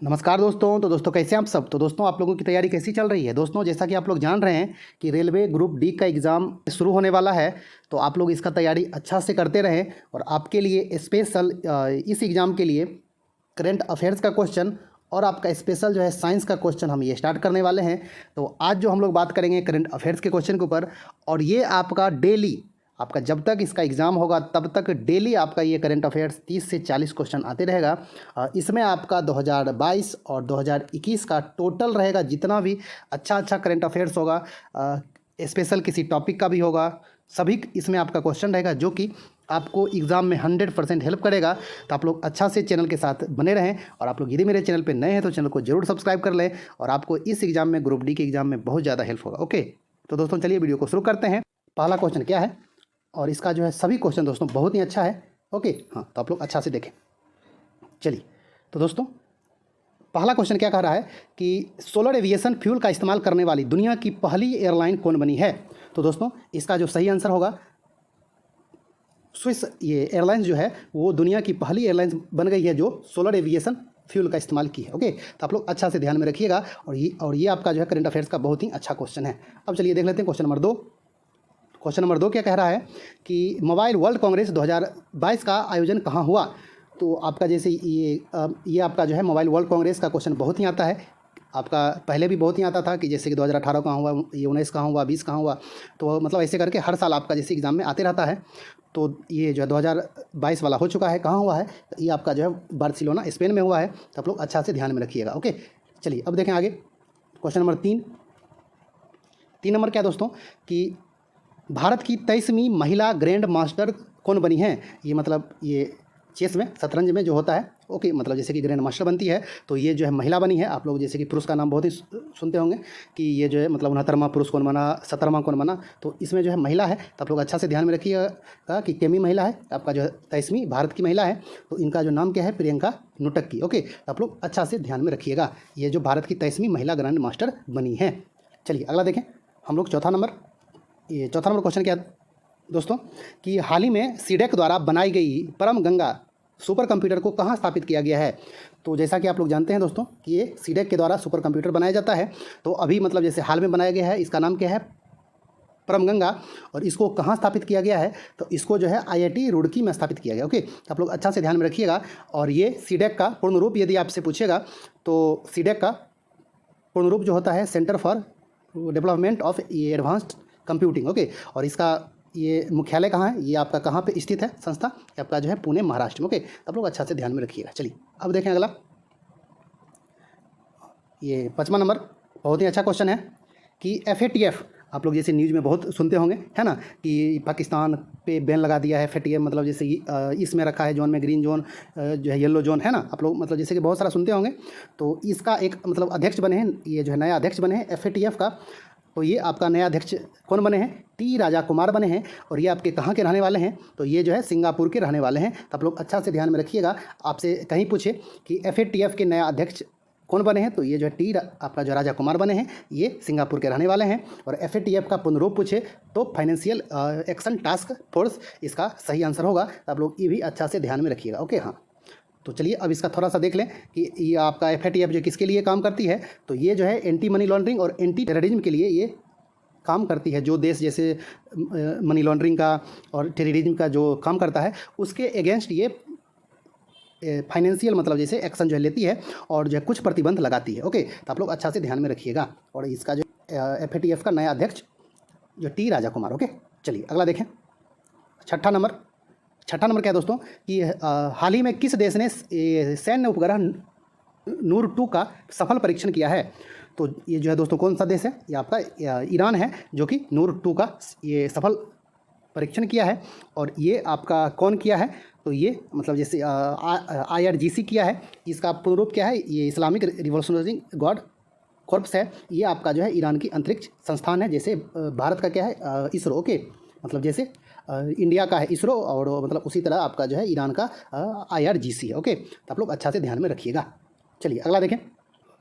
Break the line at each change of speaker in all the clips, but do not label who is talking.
नमस्कार दोस्तों। तो दोस्तों कैसे हैं आप सब। तो दोस्तों आप लोगों की तैयारी कैसी चल रही है। दोस्तों जैसा कि आप लोग जान रहे हैं कि रेलवे ग्रुप डी का एग्ज़ाम शुरू होने वाला है, तो आप लोग इसका तैयारी अच्छा से करते रहें। और आपके लिए स्पेशल इस एग्ज़ाम के लिए करंट अफेयर्स का क्वेश्चन और आपका स्पेशल जो है साइंस का क्वेश्चन हम ये स्टार्ट करने वाले हैं। तो आज जो हम लोग बात करेंगे करंट अफेयर्स के क्वेश्चन के ऊपर, और ये आपका डेली, आपका जब तक इसका एग्ज़ाम होगा तब तक डेली आपका ये करंट अफेयर्स 30 से 40 क्वेश्चन आते रहेगा। इसमें आपका 2022 और 2021 का टोटल रहेगा, जितना भी अच्छा अच्छा करंट अफेयर्स होगा, स्पेशल किसी टॉपिक का भी होगा, सभी इसमें आपका क्वेश्चन रहेगा जो कि आपको एग्ज़ाम में 100% हेल्प करेगा। तो आप लोग अच्छा से चैनल के साथ बने रहें। और आप लोग यदि मेरे चैनल पे नए हैं तो चैनल को जरूर सब्सक्राइब कर लें, और आपको इस एग्ज़ाम में ग्रुप डी के एग्ज़ाम में बहुत ज़्यादा हेल्प होगा। ओके, तो दोस्तों चलिए वीडियो को शुरू करते हैं। पहला क्वेश्चन क्या है, और इसका जो है सभी क्वेश्चन दोस्तों बहुत ही अच्छा है। ओके हाँ, तो आप लोग अच्छा से देखें। चलिए तो दोस्तों पहला क्वेश्चन क्या कह रहा है कि सोलर एविएशन फ्यूल का इस्तेमाल करने वाली दुनिया की पहली एयरलाइन कौन बनी है। तो दोस्तों इसका जो सही आंसर होगा, स्विस ये एयरलाइंस जो है वो दुनिया की पहली एयरलाइंस बन गई है जो सोलर एविएशन फ्यूल का इस्तेमाल की है। ओके, तो आप लोग अच्छा से ध्यान में रखिएगा। और ये आपका जो है करंट अफेयर्स का बहुत ही अच्छा क्वेश्चन है। अब चलिए देख लेते हैं क्वेश्चन नंबर 2। क्वेश्चन नंबर 2 क्या कह रहा है कि मोबाइल वर्ल्ड कांग्रेस 2022 का आयोजन कहाँ हुआ। तो आपका जैसे ये आपका जो है मोबाइल वर्ल्ड कांग्रेस का क्वेश्चन बहुत ही आता है। आपका पहले भी बहुत ही आता था कि जैसे कि 2018 कहाँ हुआ, ये 19 कहाँ हुआ, 20 कहाँ हुआ। तो मतलब ऐसे करके हर साल आपका जैसे एग्ज़ाम में आते रहता है। तो ये जो है 2022 वाला हो चुका है। कहाँ हुआ है, तो ये आपका जो है बार्सिलोना स्पेन में हुआ है। तो आप लोग अच्छा से ध्यान में रखिएगा। ओके चलिए अब देखें आगे। Question number 3। 3 नंबर क्या दोस्तों कि भारत की 23वीं महिला ग्रैंड मास्टर कौन बनी है। ये मतलब ये चेस में, शतरंज में जो होता है, ओके, मतलब जैसे कि ग्रैंड मास्टर बनती है तो ये जो है महिला बनी है। आप लोग जैसे कि पुरुष का नाम बहुत ही सुनते होंगे कि ये जो है मतलब 69वां पुरुष कौन बना, 70वां कौन बना। तो इसमें जो है महिला है। तो आप लोग अच्छा से ध्यान में रखिएगा कि केमी महिला है, आपका जो है 23वीं भारत की महिला है। तो इनका जो नाम क्या है, प्रियंका नुटक्की। ओके, तो आप लोग अच्छा से ध्यान में रखिएगा, ये जो भारत की 23वीं महिला ग्रैंड मास्टर बनी है। चलिए अगला देखें हम लोग। चौथा नंबर क्वेश्चन क्या है दोस्तों कि हाल ही में सीडेक द्वारा बनाई गई परम गंगा सुपर कंप्यूटर को कहाँ स्थापित किया गया है। तो जैसा कि आप लोग जानते हैं दोस्तों कि ये सीडेक के द्वारा सुपर कंप्यूटर बनाया जाता है। तो अभी मतलब जैसे हाल में बनाया गया है, इसका नाम क्या है, परम गंगा। और इसको कहाँ स्थापित किया गया है, तो इसको जो है IIT रुड़की में स्थापित किया गया। ओके, तो आप लोग अच्छा से ध्यान में रखिएगा। और ये सीडेक का पूर्ण रूप यदि आपसे पूछेगा तो सीडेक का पूर्ण रूप जो होता है centre for development of advanced computing. Okay, और इसका ये मुख्यालय कहाँ है, ये आपका कहाँ पे स्थित है संस्था, ये आपका जो है पुणे महाराष्ट्र में। ओके, आप लोग अच्छा से ध्यान में रखिएगा। चलिए अब देखें अगला। ये 5वां नंबर बहुत ही अच्छा क्वेश्चन है कि FATF, आप लोग जैसे न्यूज़ में बहुत सुनते होंगे है ना, कि पाकिस्तान पे बैन लगा दिया है। FATF मतलब जैसे इसमें रखा है जोन में, ग्रीन जोन जो है, येलो जोन है ना, आप लोग मतलब जैसे कि बहुत सारा सुनते होंगे। तो इसका एक मतलब अध्यक्ष बने हैं, ये जो है नया अध्यक्ष बने हैं FATF का। तो ये आपका नया अध्यक्ष कौन बने हैं, टी राजा कुमार बने हैं। और ये आपके कहाँ के रहने वाले हैं, तो ये जो है सिंगापुर के रहने वाले हैं। तो आप लोग अच्छा से ध्यान में रखिएगा। आपसे कहीं पूछे कि FATF के नया अध्यक्ष कौन बने हैं, तो ये जो है आपका जो राजा कुमार बने हैं, ये सिंगापुर के रहने वाले हैं। और FATF का पूर्ण रूप पूछे तो फाइनेंशियल एक्शन टास्क फोर्स इसका सही आंसर होगा। तो आप लोग ये भी अच्छा से ध्यान में रखिएगा। ओके हाँ, तो चलिए अब इसका थोड़ा सा देख लें कि ये आपका FATF जो किसके लिए काम करती है। तो ये जो है एंटी मनी लॉन्ड्रिंग और एंटी टेररिज्म के लिए ये काम करती है। जो देश जैसे मनी लॉन्ड्रिंग का और टेररिज्म का जो काम करता है, उसके अगेंस्ट ये फाइनेंशियल मतलब जैसे एक्शन जो है लेती है और जो है कुछ प्रतिबंध लगाती है। ओके, तो आप लोग अच्छा से ध्यान में रखिएगा। और इसका जो FATF का नया अध्यक्ष जो टी राजा कुमार। ओके चलिए अगला देखें। छठा नंबर क्या है दोस्तों कि हाल ही में किस देश ने सैन्य उपग्रह नूर 2 का सफल परीक्षण किया है। तो ये जो है दोस्तों कौन सा देश है, ये आपका ईरान है, जो कि नूर 2 का ये सफल परीक्षण किया है। और ये आपका कौन किया है, तो ये मतलब जैसे IRGC किया है। इसका पूर्ण रूप क्या है, ये इस्लामिक रिवॉल्यूशनरी गार्ड कॉर्प्स है। ये आपका जो है ईरान की अंतरिक्ष संस्थान है। जैसे भारत का क्या है, इसरो। ओके, मतलब जैसे इंडिया का है इसरो, और मतलब उसी तरह आपका जो है ईरान का IRGC है। ओके, तो आप लोग अच्छा से ध्यान में रखिएगा। चलिए अगला देखें।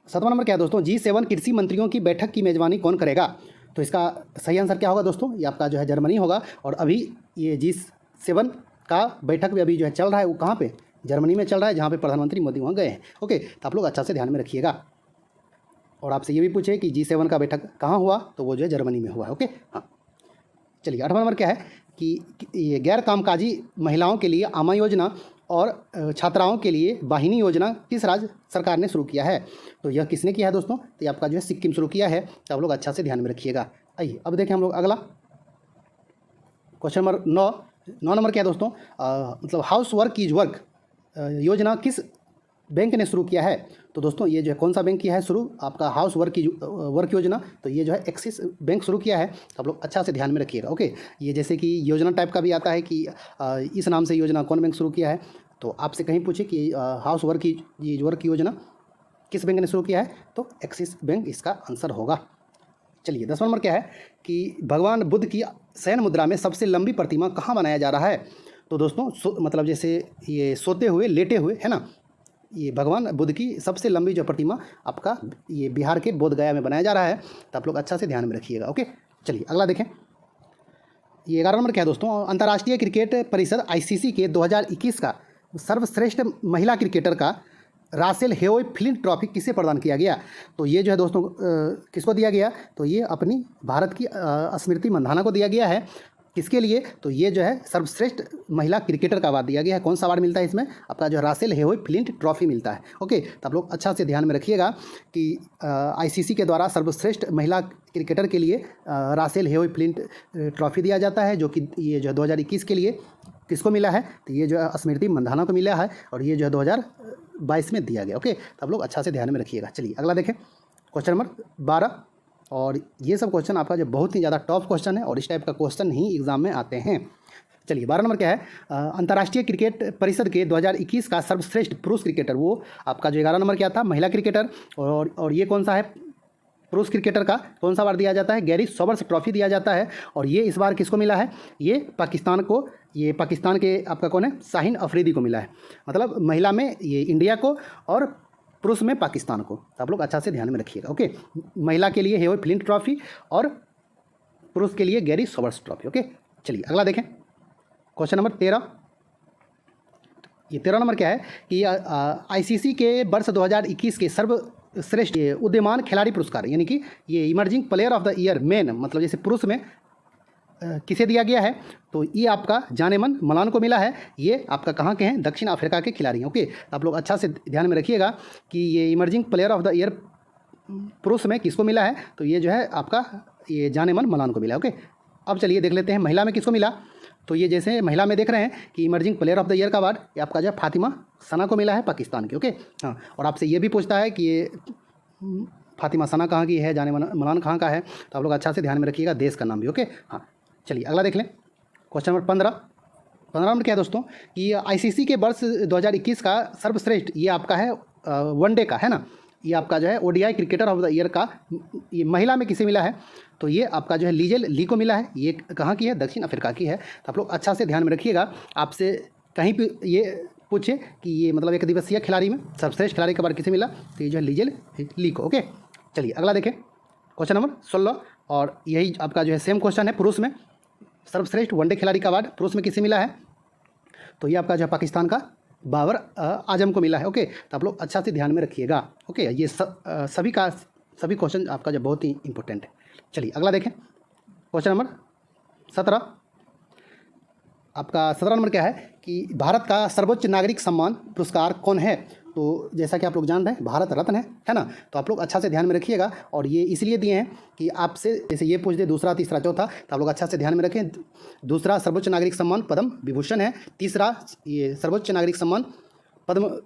7वां नंबर क्या है दोस्तों, G7 कृषि मंत्रियों की बैठक की मेज़बानी कौन करेगा। तो इसका सही आंसर क्या होगा दोस्तों, ये आपका जो है जर्मनी होगा। और अभी ये G7 का बैठक भी अभी जो है चल रहा है, वो कहाँ पे, जर्मनी में चल रहा है, जहाँ पे प्रधानमंत्री मोदी वहाँ गए हैं। ओके, तो आप लोग अच्छा से ध्यान में रखिएगा। और आपसे ये भी पूछे कि G7 का बैठक कहाँ हुआ, तो वो जो है जर्मनी में हुआ है। ओके, हाँ चलिए 8वां नंबर क्या है कि ये गैर कामकाजी महिलाओं के लिए आमा योजना और छात्राओं के लिए वाहिनी योजना किस राज्य सरकार ने शुरू किया है? तो यह किसने किया है दोस्तों? तो ये आपका जो है सिक्किम शुरू किया है। तो आप लोग अच्छा से ध्यान में रखिएगा। आइए अब देखें हम लोग अगला क्वेश्चन नंबर 9 नंबर क्या है दोस्तों? मतलब हाउस वर्क इज वर्क योजना किस बैंक ने शुरू किया है? तो दोस्तों ये जो है कौन सा बैंक किया है शुरू आपका हाउस वर्क योजना? तो ये जो है एक्सिस बैंक शुरू किया है। तो आप लोग अच्छा से ध्यान में रखिएगा। ओके, ये जैसे कि योजना टाइप का भी आता है कि इस नाम से योजना कौन बैंक शुरू किया है। तो आपसे कहीं पूछे कि हाउस वर्क योजना किस बैंक ने शुरू किया है, तो एक्सिस बैंक इसका आंसर होगा। चलिए 10वां नंबर क्या है कि भगवान बुद्ध की शयन मुद्रा में सबसे लंबी प्रतिमा कहाँ बनाया जा रहा है? तो दोस्तों मतलब जैसे ये सोते हुए लेटे हुए है ना, ये भगवान बुद्ध की सबसे लंबी जो प्रतिमा आपका ये बिहार के बोध गया में बनाया जा रहा है। तो आप लोग अच्छा से ध्यान में रखिएगा। ओके, चलिए अगला देखें। ये 11 नंबर क्या है दोस्तों? अंतर्राष्ट्रीय क्रिकेट परिषद ICC के 2021 का सर्वश्रेष्ठ महिला क्रिकेटर का रासेल हेओय फ्लिंट ट्रॉफी किसे प्रदान किया गया? तो ये जो है दोस्तों किसको दिया गया? तो ये अपनी भारत की स्मृति मंधाना को दिया गया है। किसके लिए? तो ये जो है सर्वश्रेष्ठ महिला क्रिकेटर का अवार्ड दिया गया है। कौन सा अवार्ड मिलता है इसमें? आपका जो रासेल हेओय फ्लिंट ट्रॉफी मिलता है। ओके, तो आप लोग अच्छा से ध्यान में रखिएगा कि ICC के द्वारा सर्वश्रेष्ठ महिला क्रिकेटर के लिए रासेल हेओय फ्लिंट ट्रॉफी दिया जाता है, जो कि ये जो है 2021 के लिए किसको मिला है? तो ये जो है स्मृति मंधाना को मिला है, और ये जो है 2022 में दिया गया। ओके, तो आप लोग अच्छा से ध्यान में रखिएगा। चलिए अगला देखें क्वेश्चन नंबर 12। और ये सब क्वेश्चन आपका जो बहुत ही ज़्यादा टॉप क्वेश्चन है, और इस टाइप का क्वेश्चन ही एग्जाम में आते हैं। चलिए 12 नंबर क्या है? अंतर्राष्ट्रीय क्रिकेट परिषद के 2021 का सर्वश्रेष्ठ पुरुष क्रिकेटर, वो आपका जो 11 नंबर क्या था? महिला क्रिकेटर। और ये कौन सा है? पुरुष क्रिकेटर का कौन सा अवार्ड दिया जाता है? गैरी सोबर्स ट्रॉफी दिया जाता है। और ये इस बार किसको मिला है? ये पाकिस्तान को, ये पाकिस्तान के आपका कौन है? शाहीन अफरीदी को मिला है। मतलब महिला में ये इंडिया को और पुरुष में पाकिस्तान को। तो आप लोग अच्छा से ध्यान में रखिएगा। ओके, महिला के लिए हेओय फ्लिंट ट्रॉफी और पुरुष के लिए गैरी सोबर्स ट्रॉफी। ओके, चलिए अगला देखें क्वेश्चन नंबर 13। ये 13 नंबर क्या है कि ICC के वर्ष 2021 के सर्वश्रेष्ठ उदीयमान खिलाड़ी पुरस्कार, यानी कि ये emerging player of the year main, मतलब जैसे पुरुष में किसे दिया गया है? तो ये आपका जानेमन मलान को मिला है। ये आपका कहाँ के हैं? दक्षिण अफ्रीका के खिलाड़ी हैं। ओके, तो आप लोग अच्छा से ध्यान में रखिएगा कि ये emerging player of the year पुरुष में किसको मिला है? तो ये जो है आपका ये जानेमन मलान को मिला है। ओके, अब चलिए देख लेते हैं महिला में किसको मिला। तो ये जैसे महिला में देख रहे हैं कि emerging player of the year का अवार्ड ये आपका जो फातिमा सना को मिला है, पाकिस्तान की। ओके, हाँ, और आपसे ये भी पूछता है कि ये फातिमा सना कहाँ की है, जानेमन मलान कहाँ का है? तो आप लोग अच्छा से ध्यान में रखिएगा, देश का नाम भी। ओके, हाँ, चलिए अगला देख लें क्वेश्चन नंबर 15 नंबर क्या है दोस्तों कि ICC के वर्ष 2021 का सर्वश्रेष्ठ ये आपका है वनडे का है ना, ये आपका जो है ODI cricketer of the year का ये महिला में किसे मिला है? तो ये आपका जो है लीजेल ली को मिला है। ये कहाँ की है? दक्षिण अफ्रीका की है। तो आप लोग अच्छा से ध्यान में रखिएगा। आपसे कहीं भी ये पूछे कि ये मतलब एक दिवसीय खिलाड़ी में सर्वश्रेष्ठ खिलाड़ी का बार किसे मिला, तो ये जो है लीजेल ली को। ओके, चलिए अगला देखें क्वेश्चन नंबर 16। और यही आपका जो है सेम क्वेश्चन है, पुरुष में सर्वश्रेष्ठ वनडे खिलाड़ी का अवार्ड पुरुष में किसे मिला है? तो ये आपका जो है पाकिस्तान का बाबर आजम को मिला है। ओके, तो आप लोग अच्छा से ध्यान में रखिएगा। ओके, ये सभी क्वेश्चन आपका जो बहुत ही इंपॉर्टेंट है। चलिए अगला देखें क्वेश्चन नंबर 17। आपका 17 नंबर क्या है कि भारत का सर्वोच्च नागरिक सम्मान पुरस्कार कौन है? तो जैसा कि आप लोग जान रहे हैं भारत रत्न है ना। तो आप लोग अच्छा से ध्यान में रखिएगा। और ये इसलिए दिए हैं कि आपसे जैसे ये पूछ दे दूसरा तीसरा चौथा, तो आप लोग अच्छा से ध्यान में रखें। दूसरा सर्वोच्च नागरिक सम्मान पद्म विभूषण है, तीसरा ये सर्वोच्च नागरिक सम्मान पद्म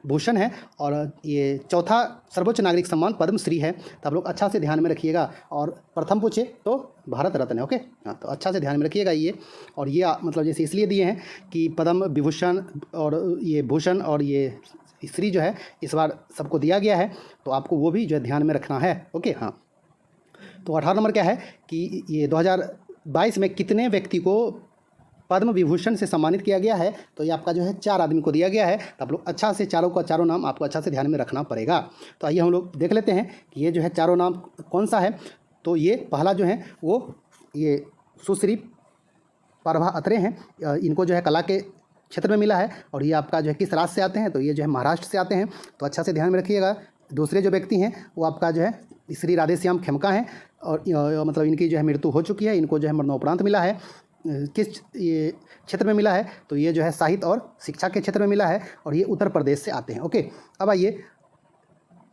भूषण है, और ये चौथा सर्वोच्च नागरिक सम्मान पद्मश्री है। तो आप लोग अच्छा से ध्यान में रखिएगा। और प्रथम पूछे तो भारत रत्न है। ओके, हाँ, तो अच्छा से ध्यान में रखिएगा ये। और ये मतलब जैसे इसलिए दिए हैं कि पद्म विभूषण और ये भूषण और ये श्री जो है इस बार सबको दिया गया है, तो आपको वो भी जो है ध्यान में रखना है। ओके, हाँ, तो 18 नंबर क्या है कि ये 2022 में कितने व्यक्ति को पद्म विभूषण से सम्मानित किया गया है? तो ये आपका जो है 4 आदमी को दिया गया है। तो आप लोग अच्छा से चारों का चारों नाम आपको अच्छा से ध्यान में रखना पड़ेगा। तो आइए हम लोग देख लेते हैं कि ये जो है चारों नाम कौन सा है। तो ये पहला जो है वो ये सुश्री प्रभा अत्रे हैं। इनको जो है कला के क्षेत्र में मिला है और ये आपका जो है किस राज्य से आते हैं, तो ये जो है महाराष्ट्र से आते हैं। तो अच्छा से ध्यान में रखिएगा। दूसरे जो व्यक्ति हैं वो आपका जो है श्री राधेश्याम खेमका हैं और मतलब इनकी जो है मृत्यु हो चुकी है। इनको जो है मरणोपरांत मिला है। किस ये क्षेत्र में मिला है, तो ये जो है साहित्य और शिक्षा के क्षेत्र में मिला है और ये उत्तर प्रदेश से आते हैं। ओके, अब आइए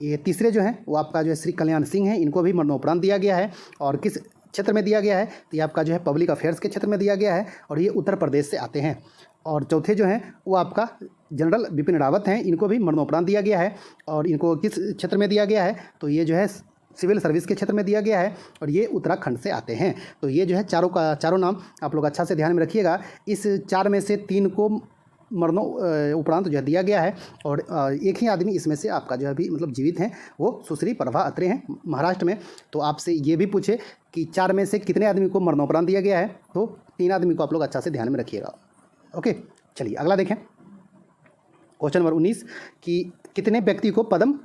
ये तीसरे जो हैं वो आपका जो है श्री कल्याण सिंह हैं। इनको भी मरणोपरांत दिया गया है और किस क्षेत्र में दिया गया है, तो ये आपका जो है पब्लिक अफेयर्स के क्षेत्र में दिया गया है और ये उत्तर प्रदेश से आते हैं। और चौथे जो हैं वो आपका जनरल बिपिन रावत हैं। इनको भी मरणोपरांत दिया गया है और इनको किस क्षेत्र में दिया गया है, तो ये जो है सिविल सर्विस के क्षेत्र में दिया गया है और ये उत्तराखंड से आते हैं। तो ये जो है चारों नाम आप लोग अच्छा से ध्यान में रखिएगा। इस 4 में से 3 को उपरांत जो है दिया गया है और एक ही आदमी इसमें से आपका जो है अभी मतलब जीवित हैं, वो सुश्री प्रभा अत्रे हैं महाराष्ट्र में। तो आपसे ये भी पूछे कि 4 में से कितने आदमी को मरणोपरांत दिया गया है, तो 3 आदमी को आप लोग अच्छा से ध्यान में रखिएगा। ओके, चलिए अगला देखें। क्वेश्चन नंबर 19 कि कितने व्यक्ति को पद्म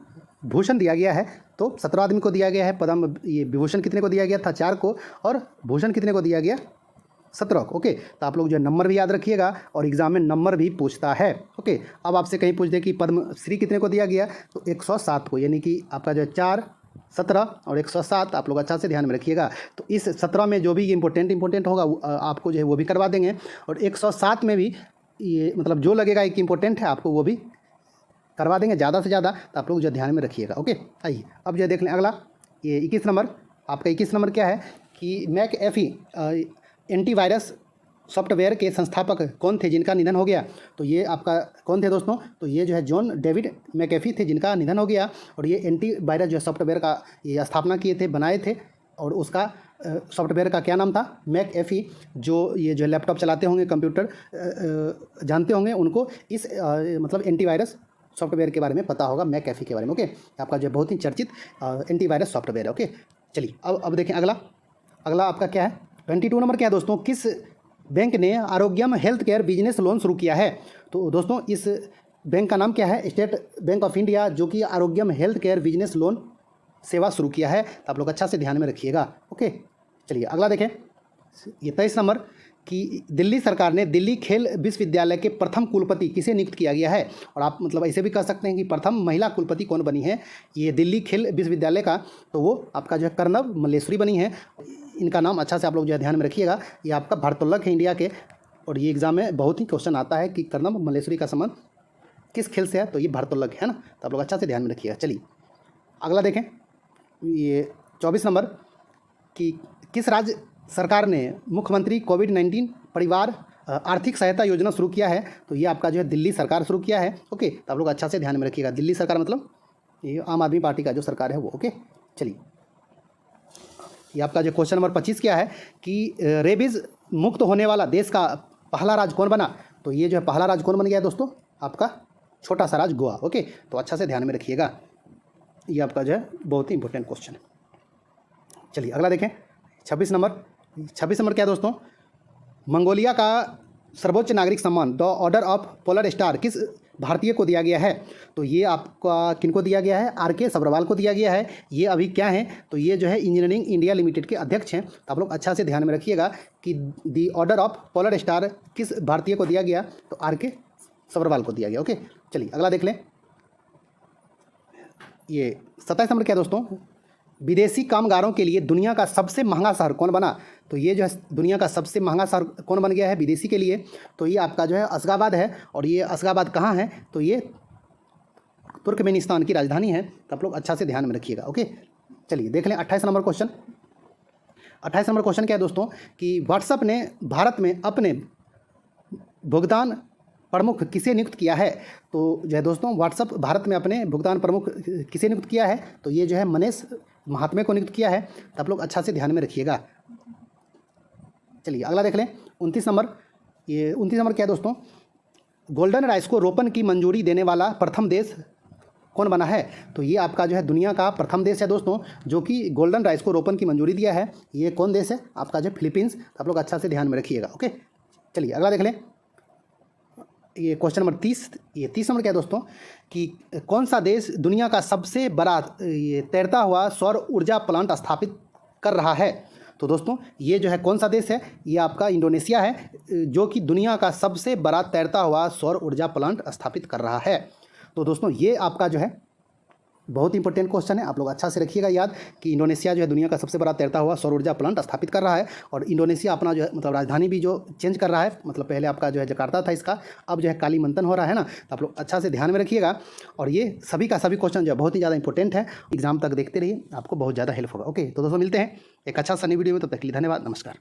भूषण दिया गया है, तो 17 आदमी को दिया गया है। पद्म ये विभूषण कितने को दिया गया था, 4 को, और भूषण कितने को दिया गया, 17 को। ओके, तो आप लोग जो नंबर भी याद रखिएगा और एग्जाम में नंबर भी पूछता है। ओके, अब आपसे कहीं पूछ दे कि पद्मश्री कितने को दिया गया, तो 107 को, यानी कि आपका जो 4, 17 और 107 आप लोग अच्छा से ध्यान में रखिएगा। तो इस 17 में जो भी इंपॉर्टेंट होगा आपको जो है वो भी करवा देंगे और 107 में भी ये मतलब जो लगेगा एक इम्पोर्टेंट है आपको वो भी करवा देंगे ज़्यादा से ज़्यादा। तो आप लोग जो ध्यान में रखिएगा। ओके, आइए अब जो देख लें अगला, ये 21 नंबर। आपका 21 नंबर क्या है कि मैकएफी एंटीवायरस सॉफ्टवेयर के संस्थापक कौन थे जिनका निधन हो गया, तो ये आपका कौन थे दोस्तों, तो ये जो है जॉन डेविड मैकेफी थे जिनका निधन हो गया और ये एंटीवायरस जो सॉफ्टवेयर का ये स्थापना किए थे, बनाए थे और उसका सॉफ्टवेयर का क्या नाम था, मैकएफी। जो ये जो लैपटॉप चलाते होंगे, कंप्यूटर जानते होंगे, उनको इस मतलब एंटीवायरस सॉफ्टवेयर के बारे में पता होगा, मैकएफी के बारे में। ओके, आपका जो बहुत ही चर्चित एंटीवायरस सॉफ्टवेयर है। ओके, चलिए अब देखें अगला आपका क्या है, 22 नंबर क्या है दोस्तों, किस बैंक ने आरोग्यम हेल्थ केयर बिजनेस लोन शुरू किया है, तो दोस्तों इस बैंक का नाम क्या है, स्टेट बैंक ऑफ इंडिया, जो कि आरोग्यम हेल्थ केयर बिजनेस लोन सेवा शुरू किया है। तो आप लोग अच्छा से ध्यान में रखिएगा। ओके, चलिए अगला देखें। ये 23 नंबर कि दिल्ली सरकार ने दिल्ली खेल विश्वविद्यालय के प्रथम कुलपति किसे नियुक्त किया गया है, और आप मतलब ऐसे भी कह सकते हैं कि प्रथम महिला कुलपति कौन बनी है ये दिल्ली खेल विश्वविद्यालय का, तो वो आपका जो है कर्नव मल्लेश्वरी बनी है। इनका नाम अच्छा से आप लोग जो है ध्यान में रखिएगा। ये आपका भारतोल्लक है इंडिया के और ये एग्जाम में बहुत ही क्वेश्चन आता है कि कर्नव मल्लेश्वरी का संबंध किस खेल से है, तो ये भारतोल्लक है ना। तो आप लोग अच्छा से ध्यान में रखिएगा। चलिए अगला देखें। ये 24 नंबर कि किस राज्य सरकार ने मुख्यमंत्री कोविड-19 परिवार आर्थिक सहायता योजना शुरू किया है, तो ये आपका जो है दिल्ली सरकार शुरू किया है। ओके, तो आप लोग अच्छा से ध्यान में रखिएगा। दिल्ली सरकार मतलब ये आम आदमी पार्टी का जो सरकार है वो। ओके, चलिए ये आपका जो क्वेश्चन नंबर 25 क्या है कि रेबीज मुक्त होने वाला देश का पहला राज्य कौन बना, तो ये जो है पहला राज्य कौन बन गया है दोस्तों, आपका छोटा सा राज्य गोवा। ओके, तो अच्छा से ध्यान में रखिएगा। ये आपका जो है बहुत ही इंपॉर्टेंट क्वेश्चन है। चलिए अगला देखें। 26 नंबर क्या है दोस्तों, मंगोलिया का सर्वोच्च नागरिक सम्मान the order of polar star किस भारतीय को दिया गया है, तो ये आपका किनको दिया गया है, RK सब्रवाल को दिया गया है। ये अभी क्या है, तो ये जो है इंजीनियरिंग इंडिया लिमिटेड के अध्यक्ष हैं। तो आप लोग अच्छा से ध्यान में रखिएगा कि दी ऑर्डर ऑफ पोलर स्टार किस भारतीय को दिया गया, तो RK सब्रवाल को दिया गया। ओके, चलिए अगला देख लें। ये 27 नंबर क्या दोस्तों, विदेशी कामगारों के लिए दुनिया का सबसे महंगा शहर कौन बना, तो ये जो है दुनिया का सबसे महंगा शहर कौन बन गया है विदेशी के लिए, तो ये आपका जो है अशगाबाद है। और ये अशगाबाद कहाँ है, तो ये तुर्कमेनिस्तान की राजधानी है। तो आप लोग अच्छा से ध्यान में रखिएगा। ओके, चलिए देख लें 28 नंबर क्वेश्चन। 28 नंबर क्वेश्चन क्या है दोस्तों कि व्हाट्सएप ने भारत में अपने भुगतान प्रमुख किसे नियुक्त किया है, तो जो है दोस्तों व्हाट्सएप भारत में अपने भुगतान प्रमुख किसे नियुक्त किया है, तो ये जो है मनीष महात्मे को नियुक्त किया है। तो आप लोग अच्छा से ध्यान में रखिएगा। चलिए अगला देख लें 29 नंबर। ये 29 नंबर क्या है दोस्तों, गोल्डन राइस को रोपण की मंजूरी देने वाला प्रथम देश कौन बना है, तो ये आपका जो है दुनिया का प्रथम देश है दोस्तों जो कि गोल्डन राइस को रोपण की मंजूरी दिया है। ये कौन देश है, आपका जो फिलीपींस। आप लोग अच्छा से ध्यान में रखिएगा। ओके, चलिए अगला देख लें। ये क्वेश्चन नंबर 30। ये 30 नंबर क्या है दोस्तों कि कौन सा देश दुनिया का सबसे बड़ा ये तैरता हुआ सौर ऊर्जा प्लांट स्थापित कर रहा है, तो दोस्तों ये जो है कौन सा देश है, ये आपका इंडोनेशिया है, जो कि दुनिया का सबसे बड़ा तैरता हुआ सौर ऊर्जा प्लांट स्थापित कर रहा है। तो दोस्तों ये आपका जो है बहुत इंपॉर्टेंट क्वेश्चन है, आप लोग अच्छा से रखिएगा याद कि इंडोनेशिया जो है दुनिया का सबसे बड़ा तैरता हुआ सौर ऊर्जा प्लांट स्थापित कर रहा है। और इंडोनेशिया अपना जो है मतलब राजधानी भी जो चेंज कर रहा है, मतलब पहले आपका जो है जकार्ता था इसका, अब जो है कालीमंतन हो रहा है ना। तो आप लोग अच्छा से ध्यान में रखिएगा। और ये सभी का सभी क्वेश्चन जो है बहुत ही ज़्यादा इंपॉर्टेंट है, एग्जाम तक देखते रहिए, आपको बहुत ज़्यादा हेल्प होगा। ओके, तो दोस्तों मिलते हैं एक अच्छा सा नई वीडियो में, तब तक के लिए धन्यवाद, नमस्कार।